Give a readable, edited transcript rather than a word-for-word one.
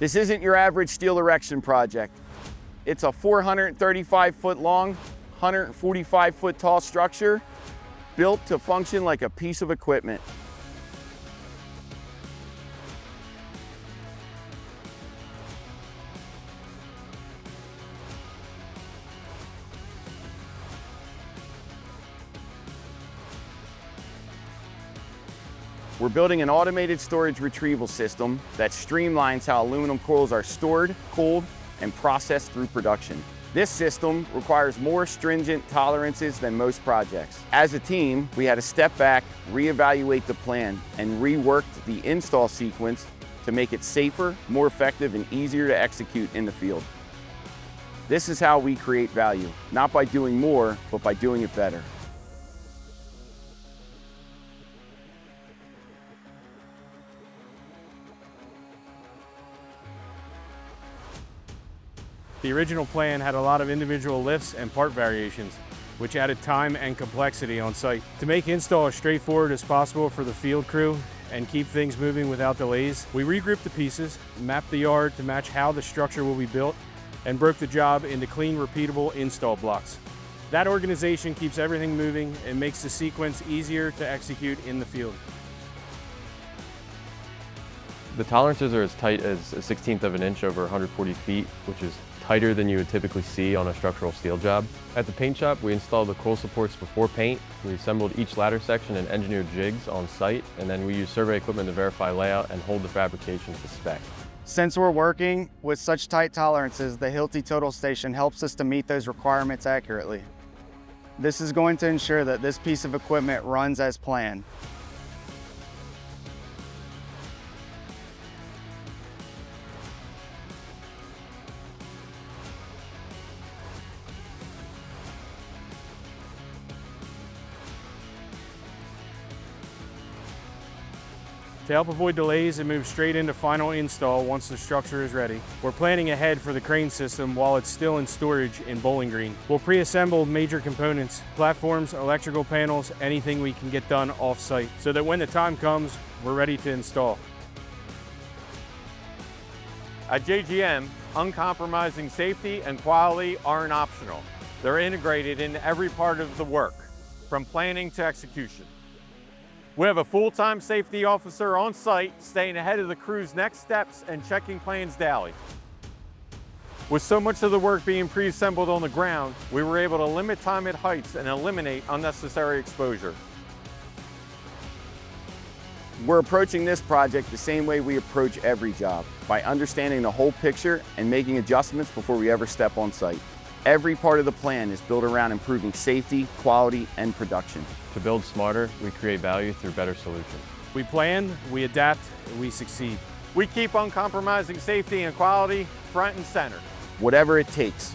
This isn't your average steel erection project. It's a 435-foot long, 145-foot tall structure built to function like a piece of equipment. We're building an automated storage retrieval system that streamlines how aluminum coils are stored, cooled, and processed through production. This system requires more stringent tolerances than most projects. As a team, we had to step back, reevaluate the plan, and reworked the install sequence to make it safer, more effective, and easier to execute in the field. This is how we create value, not by doing more, but by doing it better. The original plan had a lot of individual lifts and part variations, which added time and complexity on site. To make install as straightforward as possible for the field crew and keep things moving without delays, we regrouped the pieces, mapped the yard to match how the structure will be built, and broke the job into clean, repeatable install blocks. That organization keeps everything moving and makes the sequence easier to execute in the field. The tolerances are as tight as a 1/16 of an inch over 140 feet, which is tighter than you would typically see on a structural steel job. At the paint shop, we installed the coil supports before paint. We assembled each ladder section and engineered jigs on site, and then we used survey equipment to verify layout and hold the fabrication to spec. Since we're working with such tight tolerances, the Hilti Total Station helps us to meet those requirements accurately. This is going to ensure that this piece of equipment runs as planned. To help avoid delays and move straight into final install once the structure is ready, we're planning ahead for the crane system while it's still in storage in Bowling Green. We'll pre-assemble major components, platforms, electrical panels, anything we can get done off-site, so that when the time comes, we're ready to install. At JGM, uncompromising safety and quality aren't optional. They're integrated into every part of the work, from planning to execution. We have a full-time safety officer on site, staying ahead of the crew's next steps and checking plans daily. With so much of the work being pre-assembled on the ground, we were able to limit time at heights and eliminate unnecessary exposure. We're approaching this project the same way we approach every job, by understanding the whole picture and making adjustments before we ever step on site. Every part of the plan is built around improving safety, quality, and production. To build smarter, we create value through better solutions. We plan, we adapt, and we succeed. We keep uncompromising safety and quality front and center. Whatever it takes,